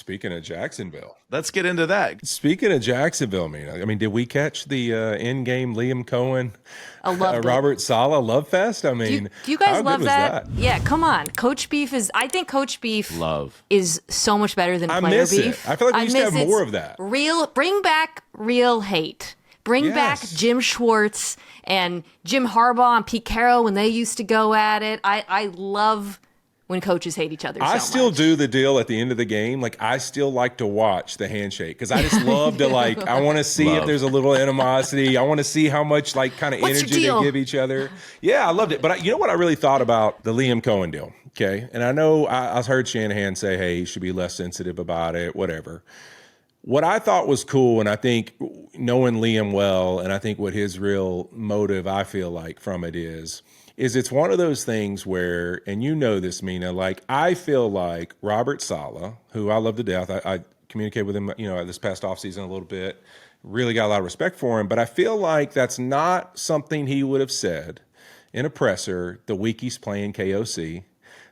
Speaking of Jacksonville. Let's get into that. Speaking of Jacksonville, Mina, I mean, did we catch the in-game Liam Cohen, I loved it. Robert Saleh love fest? I mean, Do you guys how love good was that? Yeah, come on. Coach Beef I think Coach Beef is so much better than I player miss beef. it. I feel like we used to have more of that. Bring back real hate. Bring back Jim Schwartz and Jim Harbaugh and Pete Carroll when they used to go at it. I love when coaches hate each other so much. I still do the deal at the end of the game. Like, I still like to watch the handshake because I just love to, like, I want to see if there's a little animosity. I want to see how much, like, kind of energy they give each other. Yeah, I loved it. But you know what I really thought about the Liam Cohen deal? Okay. And I know I heard Shanahan say, hey, he should be less sensitive about it, whatever. What I thought was cool, and I think knowing Liam well, and I think what his real motive, I feel like, from it is it's one of those things where, and you know this, Mina, like, I feel like Robert Saleh, who I love to death, I communicated with him, this past offseason a little bit, really got a lot of respect for him, but I feel like that's not something he would have said in a presser the week he's playing KOC,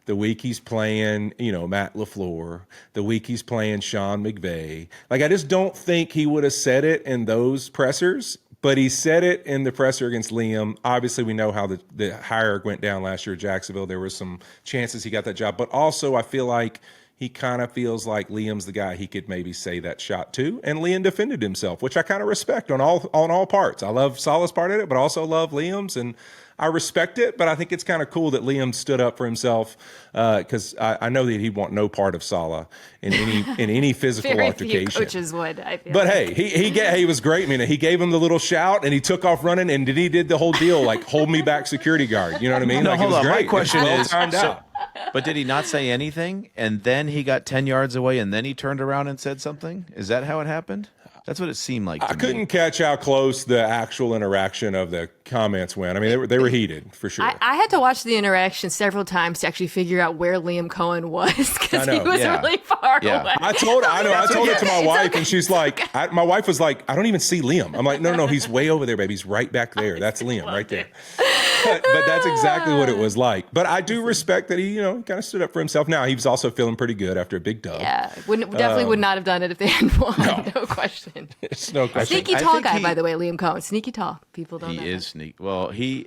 the week he's playing, Matt LaFleur, the week he's playing Sean McVay. Like, I just don't think he would have said it in those pressers, but he said it in the presser against Liam. Obviously, we know how the hire went down last year at Jacksonville. There was some chances he got that job. But also, I feel like he kind of feels like Liam's the guy he could maybe say that shot to. And Liam defended himself, which I kind of respect on all parts. I love Saleh's part of it, but also love Liam's. And I respect it, but I think it's kind of cool that Liam stood up for himself because I know that he'd want no part of Saleh in any physical Very altercation. Few coaches would, I feel. But like. hey, he was great. I mean, he gave him the little shout and he took off running and he did the whole deal like hold me back, security guard. You know what I mean? No, like, hold it was on. great. My question is, out. but did he not say anything and then he got 10 yards away and then he turned around and said something? Is that how it happened? That's what it seemed like to me. I couldn't catch how close the actual interaction of the comments went. I mean, they were heated for sure. I had to watch the interaction several times to actually figure out where Liam Cohen was because he was really far away. I told it to my wife, and she's like, my wife was like, I don't even see Liam. I'm like, no, he's way over there, baby. He's right back there. That's Liam right there. But that's exactly what it was like. But I do respect that he kind of stood up for himself. Now, he was also feeling pretty good after a big dub. Yeah, definitely would not have done it if they hadn't won. No question. It's no question. Sneaky tall guy, by the way, Liam Cohen. Sneaky tall. People don't know. He is sneaky. Well, he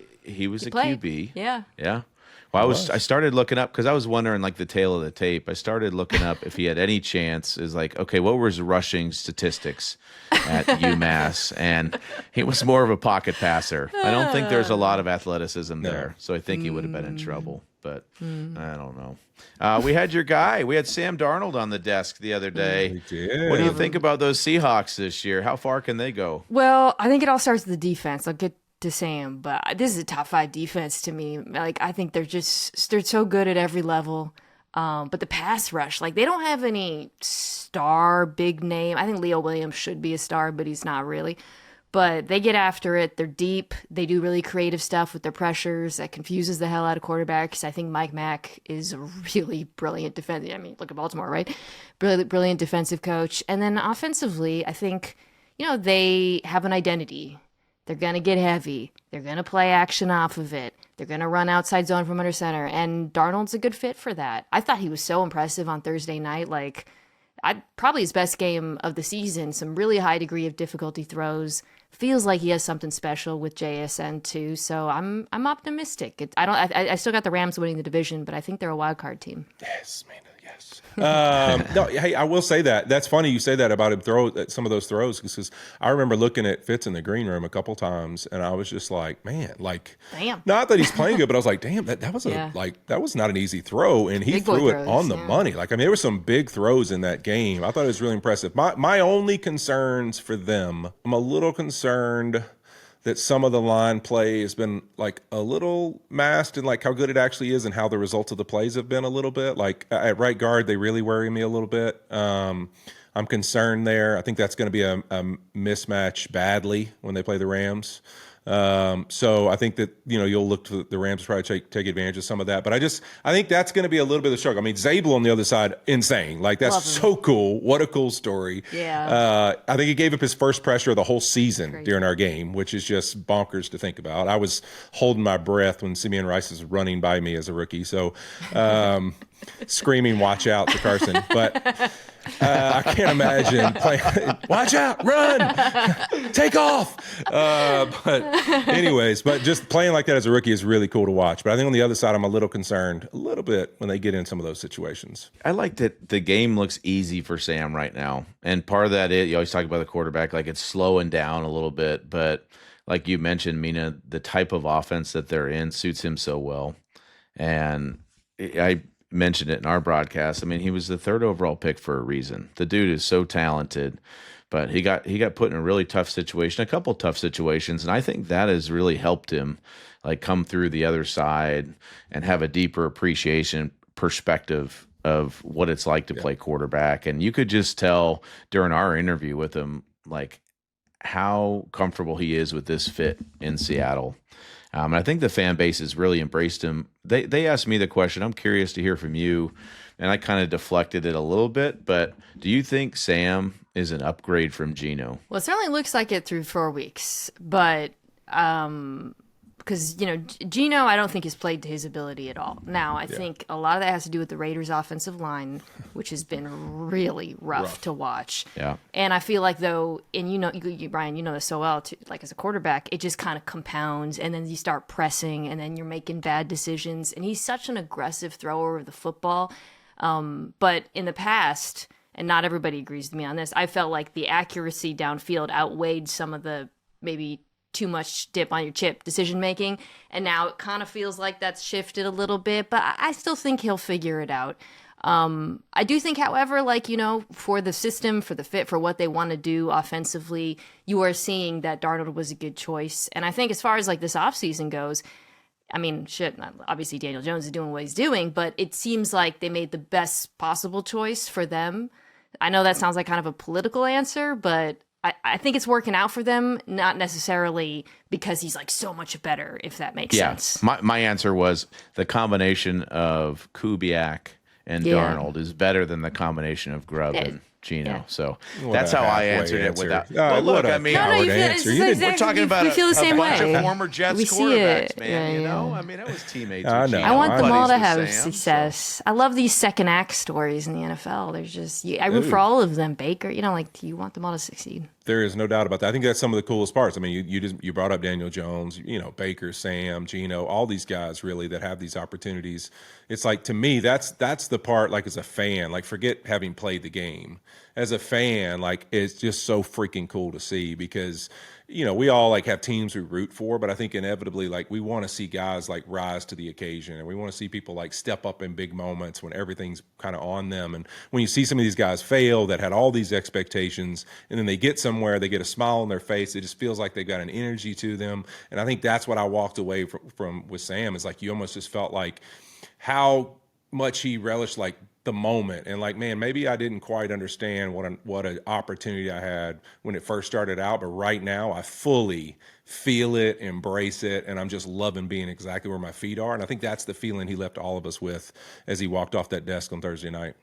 was a QB. Yeah. Yeah. Well, I started looking up because I was wondering, like, the tail of the tape. I started looking up if he had any chance. Is like, okay, what were his rushing statistics at UMass? And he was more of a pocket passer. I don't think there's a lot of athleticism there, so I think he would have been in trouble. But I don't know. We had your guy. We had Sam Darnold on the desk the other day. We did. What do you think about those Seahawks this year? How far can they go? Well, I think it all starts with the defense. I'll get to Sam, but this is a top 5 defense to me. Like, I think they're so good at every level. But the pass rush, like, they don't have any star big name. I think Leo Williams should be a star, but he's not really. But they get after it. They're deep. They do really creative stuff with their pressures that confuses the hell out of quarterbacks. I think Mike Mack is a really brilliant defensive. I mean, look at Baltimore, right? Brilliant defensive coach. And then offensively, I think, they have an identity. They're going to get heavy. They're going to play action off of it. They're going to run outside zone from under center. And Darnold's a good fit for that. I thought he was so impressive on Thursday night. Like, probably his best game of the season. Some really high degree of difficulty throws. Feels like he has something special with JSN too. So I'm optimistic. I still got the Rams winning the division, but I think they're a wild card team. Yes, man. Yes. No, hey, I will say that. That's funny you say that about him some of those throws because I remember looking at Fitz in the green room a couple times and I was just like, man, like, damn. Not that he's playing good, but I was like, damn, that was not an easy throw, and he Big threw it throws, on the money. Like, I mean, there were some big throws in that game. I thought it was really impressive. My only concerns for them, I'm a little concerned that some of the line play has been like a little masked in like how good it actually is and how the results of the plays have been a little bit. Like at right guard, they really worry me a little bit. I'm concerned there. I think that's going to be a mismatch badly when they play the Rams. So I think that, you'll look to the Rams to probably take advantage of some of that. But I think that's going to be a little bit of a struggle. I mean, Zabel on the other side, insane. Like, that's so cool. What a cool story. Yeah. I think he gave up his first pressure of the whole season during our game, which is just bonkers to think about. I was holding my breath when Simeon Rice was running by me as a rookie. So, screaming "Watch out" to Carson. But I can't imagine playing. Watch out! Run! Take off! But anyways, but just playing like that as a rookie is really cool to watch. But I think on the other side, I'm a little concerned, a little bit, when they get in some of those situations. I like that the game looks easy for Sam right now, and part of that is you always talk about the quarterback, like it's slowing down a little bit, but like you mentioned, Mina, the type of offense that they're in suits him so well. And I mentioned it in our broadcast. I mean, he was the 3rd overall pick for a reason. The dude is so talented, but he got put in a really tough situation, a couple tough situations, and I think that has really helped him like come through the other side and have a deeper appreciation perspective of what it's like to play quarterback. And you could just tell during our interview with him, like, how comfortable he is with this fit in Seattle. And I think the fan base has really embraced him. They asked me the question. I'm curious to hear from you, and I kind of deflected it a little bit, but do you think Sam is an upgrade from Geno? Well, it certainly looks like it through 4 weeks, but because, Geno, I don't think has played to his ability at all. Now, I think a lot of that has to do with the Raiders' offensive line, which has been really rough to watch. Yeah. And I feel like, though, and you, Brian, you know this so well, too, like as a quarterback, it just kind of compounds, and then you start pressing, and then you're making bad decisions. And he's such an aggressive thrower of the football. But in the past, and not everybody agrees with me on this, I felt like the accuracy downfield outweighed some of the maybe too much dip on your chip decision making, and now it kind of feels like that's shifted a little bit, but I still think he'll figure it out. I do think, however, for the system, for the fit, for what they want to do offensively, you are seeing that Darnold was a good choice. And I think as far as like this offseason goes, I mean, obviously Daniel Jones is doing what he's doing, but it seems like they made the best possible choice for them. I know that sounds like kind of a political answer, but I think it's working out for them, not necessarily because he's like so much better, if that makes sense. My answer was the combination of Kubiak and Darnold is better than the combination of Grubb and Geno. So that's how I answered it without. Well, look, I mean, we're talking about we feel the same bunch way. of former Jets quarterbacks, man. I mean, it was teammates. I know. I want them all to have Sam, success. I love these second act stories in the NFL. There's just I root for all of them. Baker, you want them all to succeed. There is no doubt about that. I think that's some of the coolest parts. I mean, you brought up Daniel Jones, Baker, Sam, Geno, all these guys really that have these opportunities. It's like, to me, that's the part, like, as a fan, like, forget having played the game. As a fan, like, it's just so freaking cool to see because, we all like have teams we root for, but I think inevitably, like, we want to see guys like rise to the occasion, and we want to see people like step up in big moments when everything's kind of on them. And when you see some of these guys fail that had all these expectations, and then they get somewhere, they get a smile on their face, it just feels like they've got an energy to them. And I think that's what I walked away from with Sam, is like, you almost just felt like how much he relished like the moment, and like, man, maybe I didn't quite understand what an opportunity I had when it first started out, but right now I fully feel it, embrace it, and I'm just loving being exactly where my feet are. And I think that's the feeling he left all of us with as he walked off that desk on Thursday night.